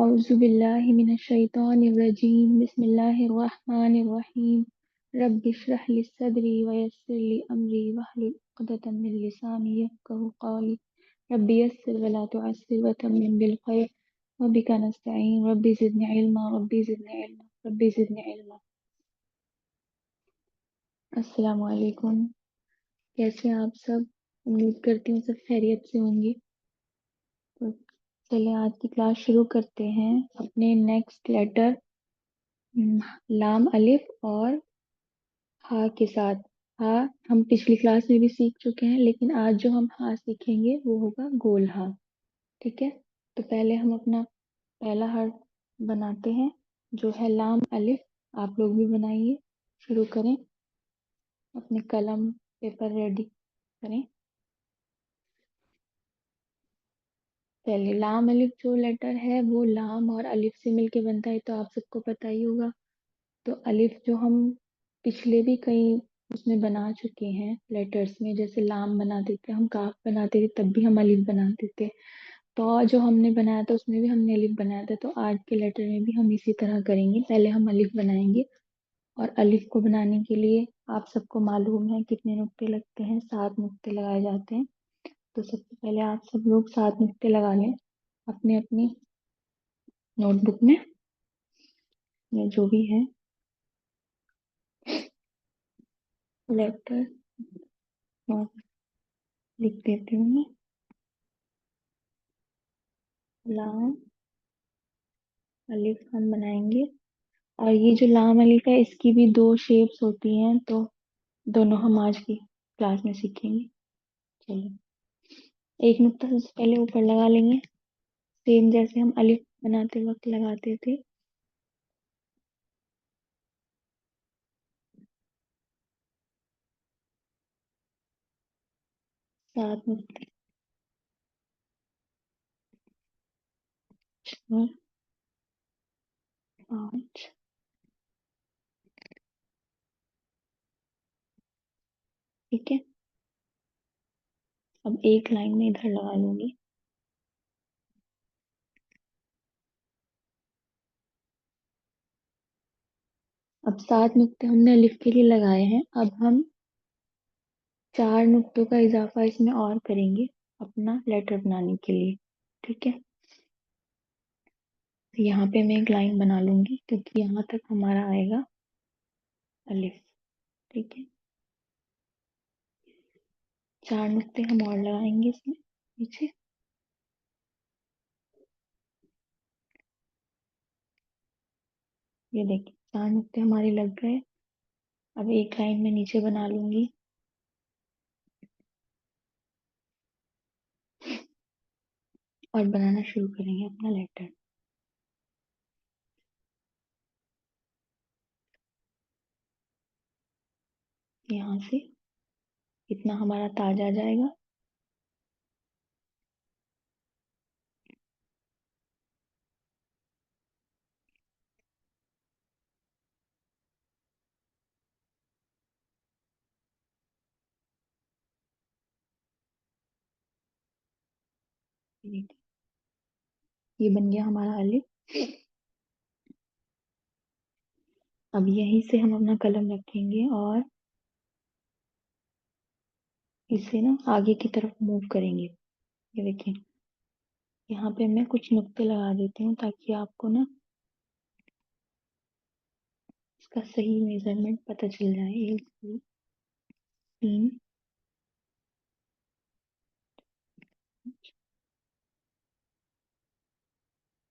औज़ु बिल्लाहि मिनश शैतानिर रजीम बिस्मिल्लाहिर रहमानिर रहीम रब्बि इश्रह ली सदरी व यस्सिर ली अमरी वहलुल उक़दतम मिन लिसानी यफ़क़हू क़ौली रब्बि यस्सिर व ला तुअस्सिर व तम्मिम बिल खैर व बिका नस्तईन रब्बि ज़िदनी इल्मा रब्बि ज़िदनी इल्मा। अस्सलामु अलैकुम। कैसे हैं आप सब? उम्मीद करती हूँ सब खैरियत से होंगी। तो चलिए आज की क्लास शुरू करते हैं अपने नेक्स्ट लेटर लाम अलिफ और हा के साथ। हा हम पिछली क्लास में भी सीख चुके हैं, लेकिन आज जो हम हा सीखेंगे वो होगा गोल हा। ठीक है, तो पहले हम अपना पहला हर्फ बनाते हैं जो है लाम अलिफ। आप लोग भी बनाइए, शुरू करें। अपने कलम पेपर रेडी करें। पहले लाम अलिफ जो लेटर है वो लाम और अलिफ से मिलके बनता है, तो आप सबको पता ही होगा। तो अलिफ जो हम पिछले भी कई उसमें बना चुके हैं लेटर्स में, जैसे लाम बनाते थे हम, काफ बनाते थे तब भी हम अलिफ बनाते थे। तो जो हमने बनाया था उसमें भी हमने अलिफ बनाया था, तो आज के लेटर में भी हम इसी तरह करेंगे। पहले हम अलिफ बनाएंगे, और अलिफ को बनाने के लिए आप सबको मालूम है कितने नुक्ते लगते हैं, 7 नुक्ते लगाए जाते हैं। तो सबसे पहले आप सब लोग 7 नुक्ते लगा लें अपने अपनी नोटबुक में, या जो भी है। लेटर और लिख देती हूँ मैं, लाम अलिफ हम बनाएंगे। और ये जो लाम अलिफ है इसकी भी 2 शेप्स होती हैं, तो दोनों हम आज की क्लास में सीखेंगे। चलिए, एक नुक्ता सबसे पहले ऊपर लगा लेंगे, सेम जैसे हम अलिफ बनाते वक्त लगाते थे। सात नुक्ते, 4, 5, ठीक है। अब एक लाइन में इधर लगा लूंगी। अब 7 नुक्ते हमने अलिफ के लिए लगाए हैं, अब हम 4 नुक्तों का इजाफा इसमें और करेंगे अपना लेटर बनाने के लिए। ठीक है, तो यहाँ पे मैं एक लाइन बना लूंगी क्योंकि यहाँ तक हमारा आएगा अलिफ। ठीक है, 4 नुक्ते हम और लगाएंगे इसमें नीचे। ये देखिए 4 नुक्ते हमारे लग गए। अब एक लाइन में नीचे बना लूंगी, और बनाना शुरू करेंगे अपना लेटर। यहाँ से इतना हमारा ताज आ जाएगा। ये बन गया हमारा अलिफ। अब यहीं से हम अपना कलम रखेंगे और इसे ना आगे की तरफ मूव करेंगे। ये देखिए, यहाँ पे मैं कुछ नुक्ते लगा देती हूँ ताकि आपको ना इसका सही मेजरमेंट पता चल जाए। 1 2 3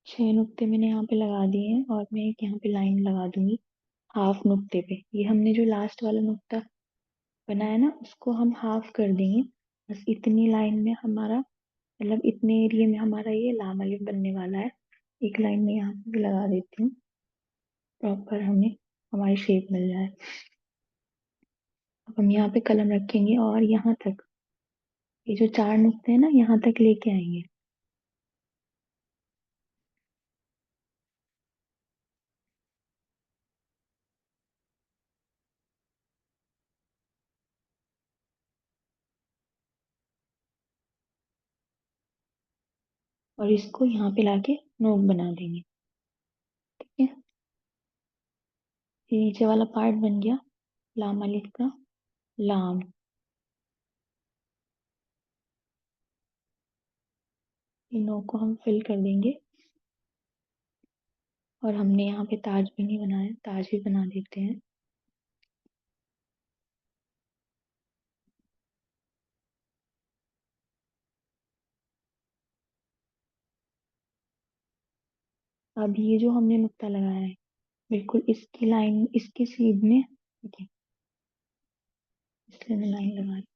6 नुक्ते मैंने यहाँ पे लगा दिए हैं, और मैं एक यहाँ पे लाइन लगा दूंगी हाफ नुक्ते पे। ये हमने जो लास्ट वाला नुक्ता बनाया ना उसको हम हाफ कर देंगे। बस इतनी लाइन में हमारा, मतलब इतने एरिया में हमारा ये लाम अलिफ बनने वाला है। एक लाइन में यहाँ पे भी लगा देती हूँ, प्रॉपर हमें हमारी शेप मिल जाए। अब हम यहाँ पे कलम रखेंगे और यहाँ तक, ये जो 4 नुक्ते हैं ना यहाँ तक लेके आएंगे। और इसको यहाँ पे लाके नोक बना देंगे। ठीक है, ये नीचे वाला पार्ट बन गया लाम अलिफ का। लाम, इन नोक को हम फिल कर देंगे। और हमने यहाँ पे ताज भी नहीं बनाया, ताज भी बना देते हैं। अब ये जो हमने नुक्ता लगाया है, बिल्कुल इसकी लाइन, इसकी सीध में, ठीक है, इसलिए मैं लाइन लगा रही हूँ।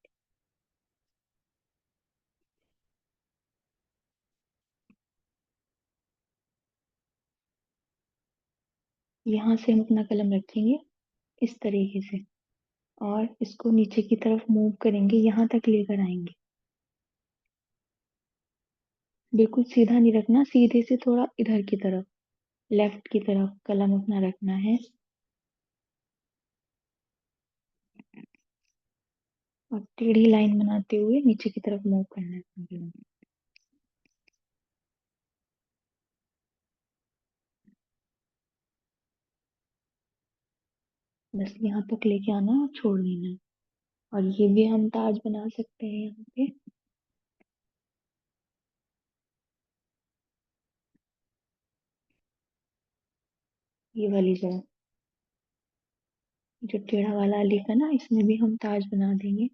यहाँ से हम अपना कलम रखेंगे इस तरीके से, और इसको नीचे की तरफ मूव करेंगे, यहाँ तक लेकर आएंगे। बिल्कुल सीधा नहीं रखना, सीधे से थोड़ा इधर की तरफ, लेफ्ट की तरफ कलम अपना रखना है। और टेढ़ी लाइन बनाते हुए नीचे की तरफ मूव करना है अपना कलम। बस यहाँ तक लेके आना है और छोड़ देना है। और ये भी हम ताज बना सकते हैं यहाँ पे। ये वाली जगह, जो टेढ़ा वाला अलिफ है ना, इसमें भी हम ताज बना देंगे।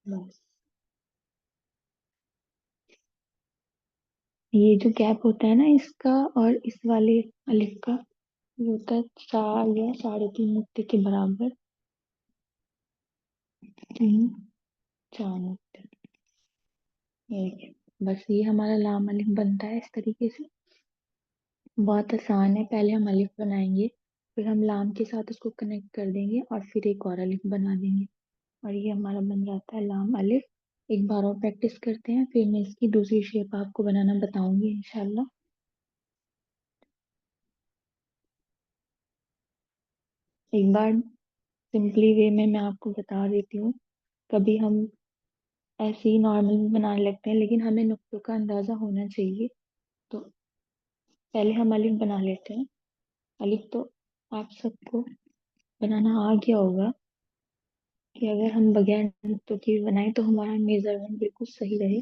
बस, ये जो गैप होता है ना इसका और इस वाले अलिफ का, ये होता है 4 या 3.5 नुक्ते के बराबर। 3 4 नुक्ते, ये देखिए। बस ये हमारा लाम अलिफ बनता है इस तरीके से। बहुत आसान है, पहले हम अलिफ बनाएंगे, फिर हम लाम के साथ उसको कनेक्ट कर देंगे और फिर एक और अलिफ बना देंगे। और ये हमारा बन जाता है लाम अलिफ। एक बार और प्रैक्टिस करते हैं, फिर मैं इसकी दूसरी शेप आपको बनाना बताऊंगी इंशाल्लाह। एक बार सिंपली वे में मैं आपको बता देती हूँ। कभी हम ऐसे ही नॉर्मल भी बनाने लगते हैं, लेकिन हमें नुक्तों का अंदाजा होना चाहिए। तो पहले हम अलिफ बना लेते हैं। अलिफ तो आप सबको बनाना आ गया होगा, कि अगर हम बगैर नुक्तों की बनाए तो हमारा मेजरमेंट बिल्कुल सही रहे।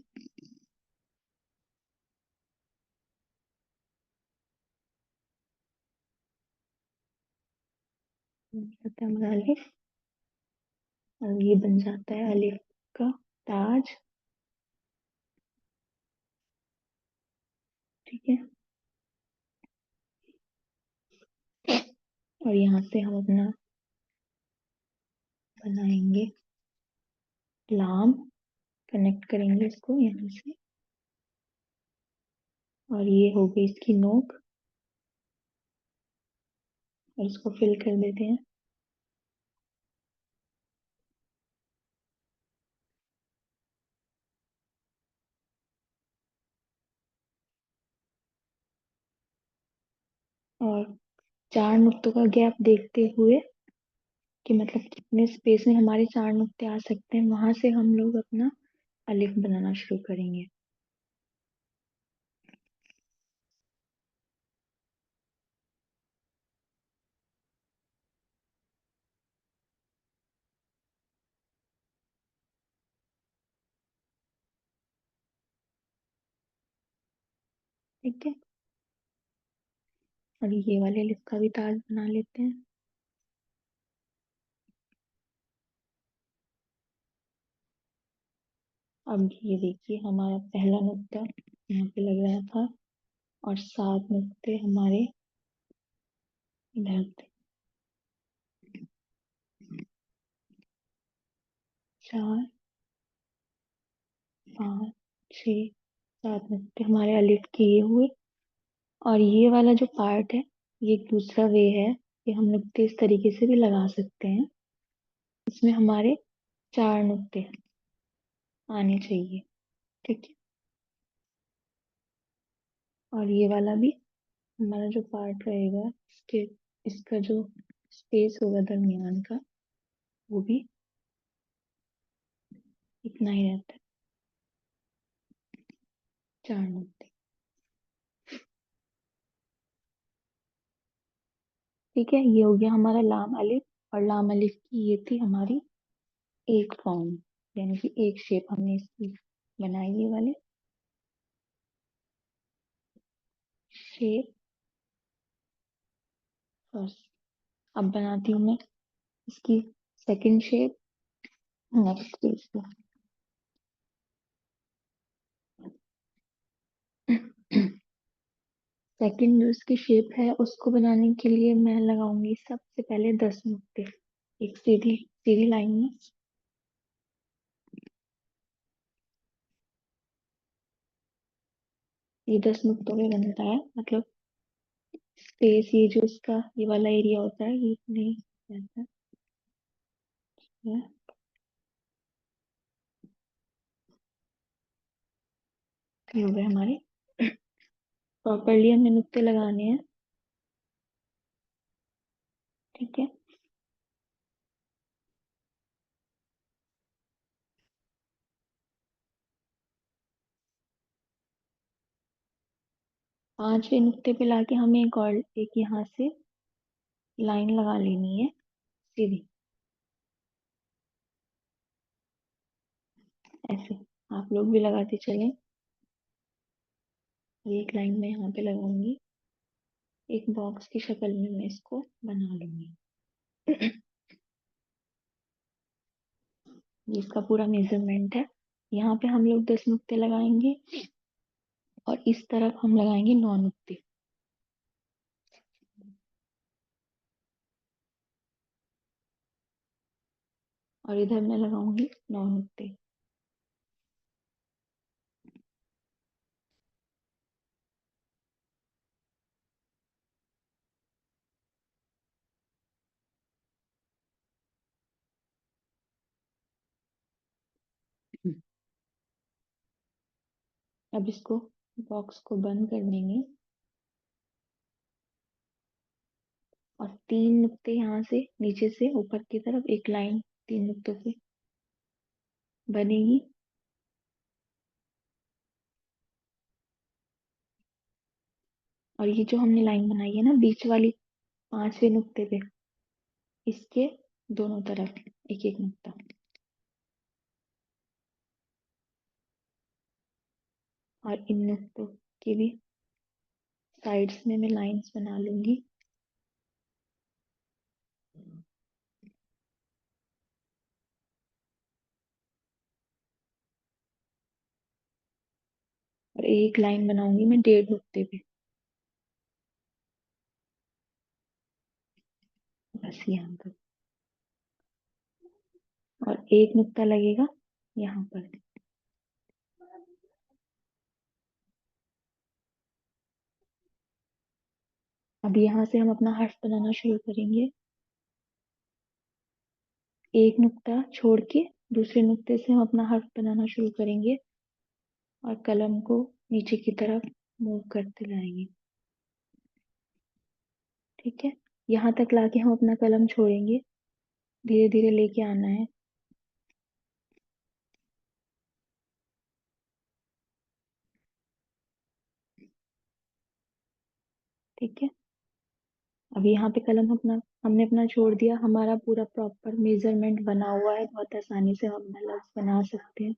बन जाता है हमारा अलिफ। और ये बन जाता है अलिफ का ताज। ठीक है, और यहाँ से हम अपना बनाएंगे लाम, कनेक्ट करेंगे इसको यहाँ से। और ये हो गई इसकी नोक, और इसको फिल कर देते हैं। और 4 नुक्तों का गैप देखते हुए, कि मतलब कितने स्पेस में हमारे 4 नुक्ते आ सकते हैं, वहां से हम लोग अपना अलिफ बनाना शुरू करेंगे। ठीक है, और ये वाले अलिफ का भी ताज बना लेते हैं। अब ये देखिए, हमारा पहला नुक्ता यहाँ पे लग रहा था, और 7 नुक्ते हमारे इधर थे। 4 5 6 7 नुक्ते हमारे अलिफ के ये हुए। और ये वाला जो पार्ट है, ये एक दूसरा वे है कि हम नुक्ते इस तरीके से भी लगा सकते हैं। इसमें हमारे 4 नुक्ते आने चाहिए। ठीक है, और ये वाला भी हमारा जो पार्ट रहेगा, इसके, इसका जो स्पेस होगा दरमियान का, वो भी इतना ही रहता है, 4 नुक्ते। ठीक है, ये हो गया हमारा लाम अलिफ। और लाम अलिफ की ये थी हमारी एक फॉर्म, यानी कि एक शेप हमने इसकी बनाई, ये वाले शेप फर्स्ट। अब बनाती हूँ मैं इसकी सेकंड शेप नेक्स्ट पेज पे। सेकंड जो इसकी शेप है उसको बनाने के लिए मैं लगाऊंगी सबसे पहले 10 नुक्ते, एक सीधी सीधी लाइन में। ये 10 नुक्तों में बनता है, मतलब स्पेस, ये जो इसका ये वाला एरिया होता है ये नहीं रहता है। ये हो गए हमारे, प्रॉपरली हमें नुक्ते लगाने हैं। ठीक है, 5वें नुक्ते पे लाके हमें एक और एक यहाँ से लाइन लगा लेनी है सीधी, ऐसे आप लोग भी लगाते चलें। एक लाइन में यहाँ पे लगाऊंगी, एक बॉक्स की शक्ल में मैं इसको बना लूंगी। ये इसका पूरा मेजरमेंट है। यहाँ पे हम लोग 10 नुक्ते लगाएंगे और इस तरफ हम लगाएंगे 9 नुक्ते। और इधर मैं लगाऊंगी 9 नुक्ते। अब इसको बॉक्स को बंद कर देंगे और 3 नुक्ते यहाँ से नीचे से ऊपर की तरफ एक लाइन 3 नुक्तों पे बनेगी। और ये जो हमने लाइन बनाई है ना बीच वाली 5वें नुक्ते पे, इसके दोनों तरफ एक एक नुक्ता। और इन नुक्तों की भी साइड्स में मैं लाइंस बना लूंगी। और एक लाइन बनाऊंगी मैं 1.5 नुक्ते पे, बस यहाँ पर। और एक नुक्ता लगेगा यहाँ पर। अब यहाँ से हम अपना हर्फ बनाना शुरू करेंगे। एक नुक्ता छोड़ के दूसरे नुक्ते से हम अपना हर्फ बनाना शुरू करेंगे और कलम को नीचे की तरफ मूव करते जाएंगे। ठीक है, यहाँ तक लाके हम अपना कलम छोड़ेंगे, धीरे धीरे लेके आना है। ठीक है, अब यहाँ पे कलम अपना हमने अपना छोड़ दिया, हमारा पूरा प्रॉपर मेजरमेंट बना हुआ है, बहुत आसानी से हम अपना लफ्ज बना सकते हैं।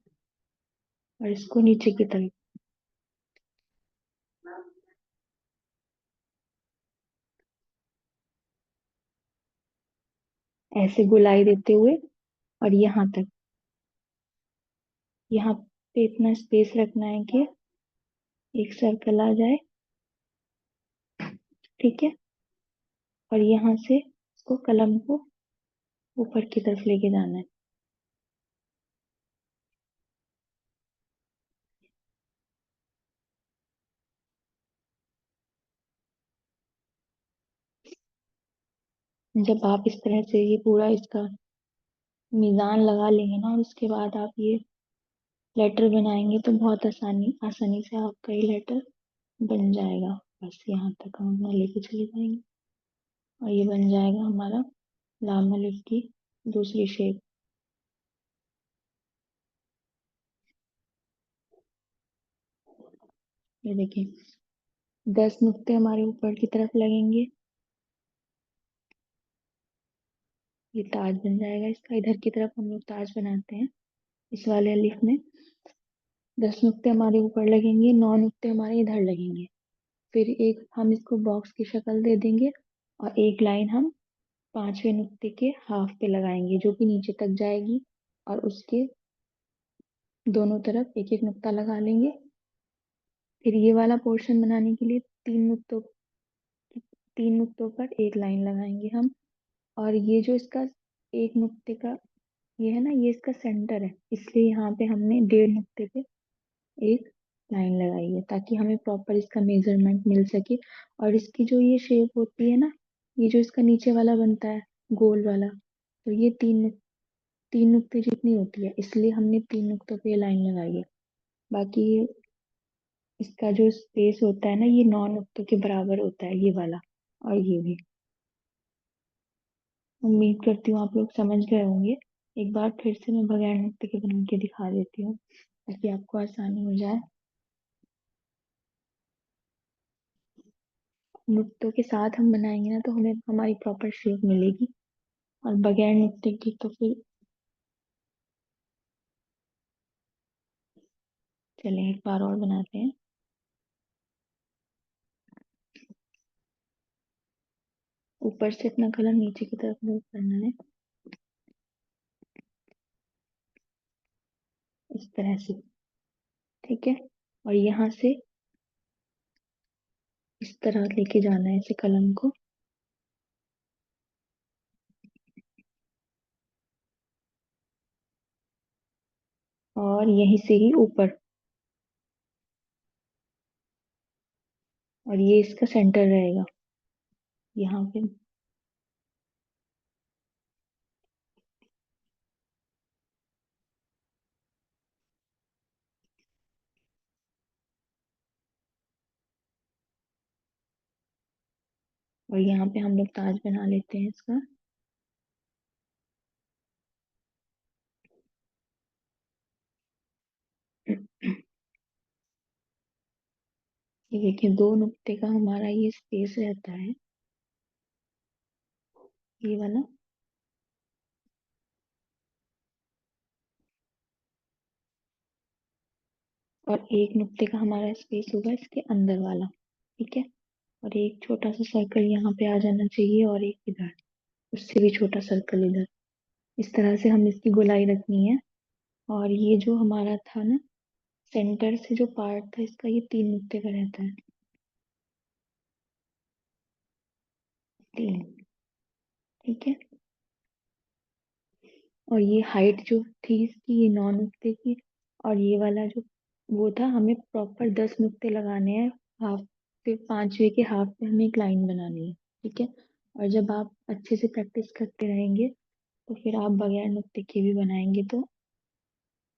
और इसको नीचे की तरफ ऐसे गुलाई देते हुए और यहाँ पे इतना स्पेस रखना है कि एक सर्कल आ जाए। ठीक है, और यहाँ से इसको कलम को ऊपर की तरफ लेके जाना है। जब आप इस तरह से ये पूरा इसका मीजान लगा लेंगे ना, और उसके बाद आप ये लेटर बनाएंगे तो बहुत आसानी से आपका ये लेटर बन जाएगा। बस यहाँ तक हम अपना लेके चले जाएंगे और ये बन जाएगा हमारा लाम अलिफ की दूसरी शेप। ये देखिए, 10 नुक्ते हमारे ऊपर की तरफ लगेंगे। ये ताज बन जाएगा इसका। इधर की तरफ हम लोग ताज बनाते हैं इस वाले अलिफ में। 10 नुक्ते हमारे ऊपर लगेंगे, 9 नुक्ते हमारे इधर लगेंगे। फिर एक हम इसको बॉक्स की शक्ल दे देंगे, और एक लाइन हम 5वें नुक्ते के हाफ पे लगाएंगे, जो कि नीचे तक जाएगी। और उसके दोनों तरफ एक एक नुक्ता लगा लेंगे। फिर ये वाला पोर्शन बनाने के लिए 3 नुक्तों पर एक लाइन लगाएंगे हम। और ये जो इसका 1 नुक्ते का ये है ना, ये इसका सेंटर है, इसलिए यहाँ पे हमने 1.5 नुक्ते पे एक लाइन लगाई है, ताकि हमें प्रॉपर इसका मेजरमेंट मिल सके। और इसकी जो ये शेप होती है ना, ये जो इसका नीचे वाला बनता है गोल वाला, तो ये 3 नुक्ते जितनी होती है, इसलिए हमने 3 नुक्तों पे ये लाइन लगाई है। बाकी इसका जो स्पेस होता है ना, ये 9 नुक्तों के बराबर होता है, ये वाला और ये भी। उम्मीद करती हूँ आप लोग समझ गए होंगे। एक बार फिर से मैं बगैर नुक्ते के बना के दिखा देती हूँ, ताकि आपको आसानी हो जाए। नुक्तों के साथ हम बनाएंगे ना, तो हमें हमारी प्रॉपर शेप मिलेगी। और बगैर नुक्ते की तो फिर, चलें एक बार और बनाते हैं। ऊपर से अपना कलर नीचे की तरफ मूव करना है, इस तरह से। ठीक है। और यहाँ से इस तरह लेके जाना है इसे, कलम को। और यहीं से ही ऊपर, और ये इसका सेंटर रहेगा यहाँ पे। और यहाँ पे हम लोग ताज बना लेते हैं इसका। ये देखिए, 2 नुक्ते का हमारा ये स्पेस रहता है, ये वाला। और 1 नुक्ते का हमारा स्पेस होगा इसके अंदर वाला। ठीक है। और एक छोटा सा सर्कल यहाँ पे आ जाना चाहिए, और एक इधर, उससे भी छोटा सर्कल इधर। इस तरह से हम इसकी गोलाई रखनी है। और ये जो हमारा था ना, सेंटर से जो पार्ट था इसका, ये 3 नुक्ते का रहता है। 3। ठीक है। और ये हाइट जो थी इसकी, ये 9 नुक्ते की। और ये वाला जो वो था, हमें प्रॉपर 10 नुक्ते लगाने हैं हाफ पे। 5वें के हाफ पे हमें एक लाइन बनानी है। ठीक है। और जब आप अच्छे से प्रैक्टिस करते रहेंगे, तो फिर आप बगैर नुक्ते के भी बनाएंगे, तो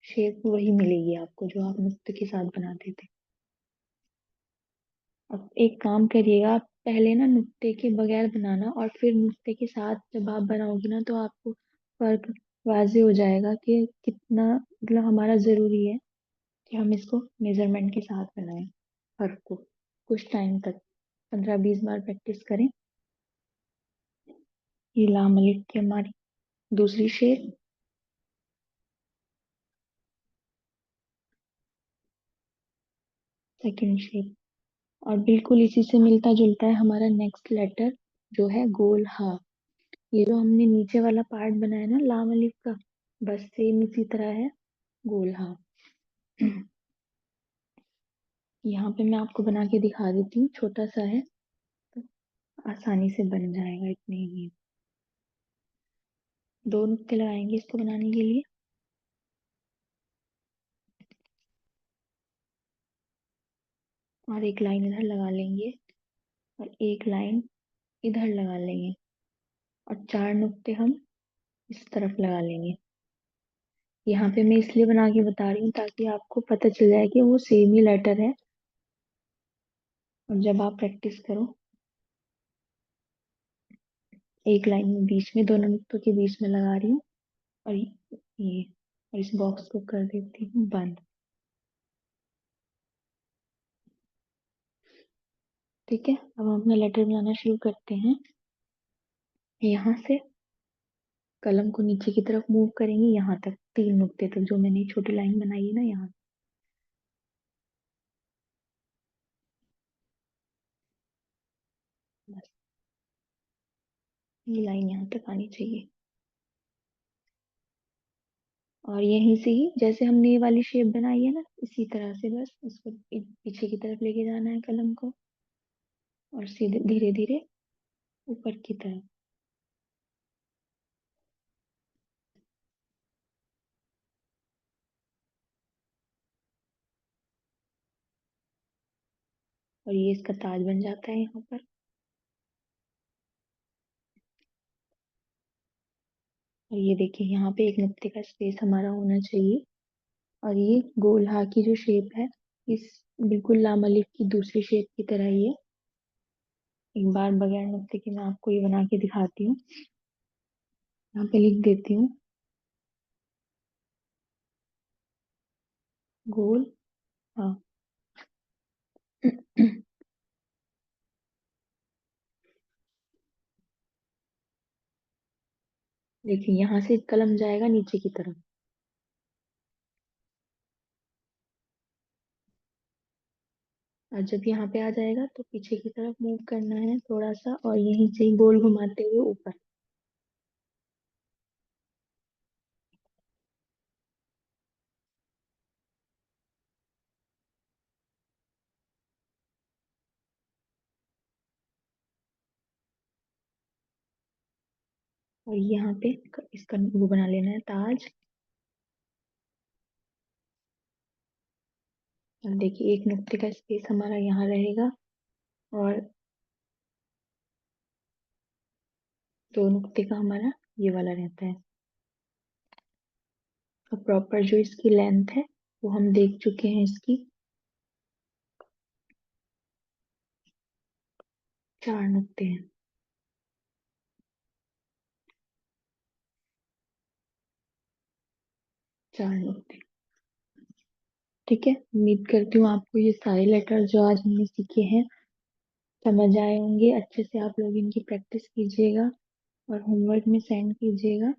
शेप वही मिलेगी आपको जो आप नुक्ते के साथ बनाते थे। अब एक काम करिएगा, आप पहले ना नुक्ते के बगैर बनाना, और फिर नुक्ते के साथ जब आप बनाओगी ना, तो आपको फर्क वाजे हो जाएगा कि कितना मतलब हमारा जरूरी है कि हम इसको मेजरमेंट के साथ बनाएं। फर्क को कुछ टाइम तक 15-20 बार प्रैक्टिस करें। ये लाम अलिफ की हमारी दूसरी शेप, सेकंड शेप। और बिल्कुल इसी से मिलता जुलता है हमारा नेक्स्ट लेटर, जो है गोल हा। ये जो हमने नीचे वाला पार्ट बनाया ना लाम अलिफ का, बस सेम इसी तरह है गोल हा। यहाँ पे मैं आपको बना के दिखा देती हूँ, छोटा सा है, तो आसानी से बन जाएगा इतने ही। 2 नुक्ते लगाएंगे इसको बनाने के लिए। और एक लाइन इधर लगा लेंगे, और एक लाइन इधर लगा लेंगे। और 4 नुक्ते हम इस तरफ लगा लेंगे। यहाँ पे मैं इसलिए बना के बता रही हूँ, ताकि आपको पता चल जाए कि वो सेम ही लेटर है। और जब आप प्रैक्टिस करो, एक लाइन में बीच में, दोनों नुक्तों के बीच में लगा रही हूँ। और ये और इस बॉक्स को कर देती हूँ बंद। ठीक है, अब हम अपना लेटर बनाना शुरू करते हैं। यहाँ से कलम को नीचे की तरफ मूव करेंगे, यहाँ तक, 3 नुक्ते तक, जो मैंने छोटी लाइन बनाई है ना, यहाँ। बस ये लाइन यहाँ तक आनी चाहिए। और यहीं से ही जैसे हमने ये वाली शेप बनाई है ना, इसी तरह से बस इसको पीछे की तरफ लेके जाना है कलम को, और सीधे धीरे धीरे ऊपर की तरफ। और ये इसका ताज बन जाता है यहाँ पर। और ये देखिए, यहाँ पे 1 नुक्ते का स्पेस हमारा होना चाहिए। और ये गोलहा की जो शेप है, इस बिल्कुल लाम अलिफ की दूसरी शेप की तरह ही है। एक बार बगैर नुक्ते के मैं आपको ये बना के दिखाती हूँ। यहाँ पे लिख देती हूँ गोल, हाँ। देखिए, यहाँ से कलम जाएगा नीचे की तरफ, और जब यहाँ पे आ जाएगा तो पीछे की तरफ मूव करना है थोड़ा सा, और यहीं से ही गोल घुमाते हुए ऊपर। और यहाँ पे इसका वो बना लेना है ताज। और देखिए, 1 नुक्ते का स्पेस हमारा यहाँ रहेगा, और 2 नुक्ते का हमारा ये वाला रहता है। और प्रॉपर जो इसकी लेंथ है वो हम देख चुके हैं, इसकी 4 नुक्ते हैं। 4 नुक्ते। ठीक है, उम्मीद करती हूँ आपको ये सारे लेटर जो आज हमने सीखे हैं समझ आए होंगे। अच्छे से आप लोग इनकी प्रैक्टिस कीजिएगा और होमवर्क में सेंड कीजिएगा।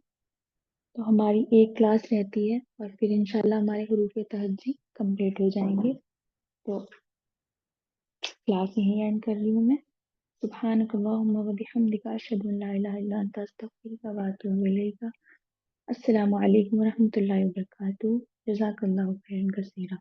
तो हमारी एक क्लास रहती है, और फिर इंशाल्लाह हमारे हुरूफ तहज्जी कंप्लीट हो जाएंगे। तो क्लास यहीं एंड कर रही हूँ मैं। सुब्हानक अल्लाहुम्मा व बिहम्दिका अशहदु अन ला इलाहा इल्ला अंता अस्तगफिरुका व अतूबु इलैका। अस्सलामु अलैकुम व रहमतुल्लाहि व बरकातुहू। जज़ाकल्लाहु खैरन कसीरा।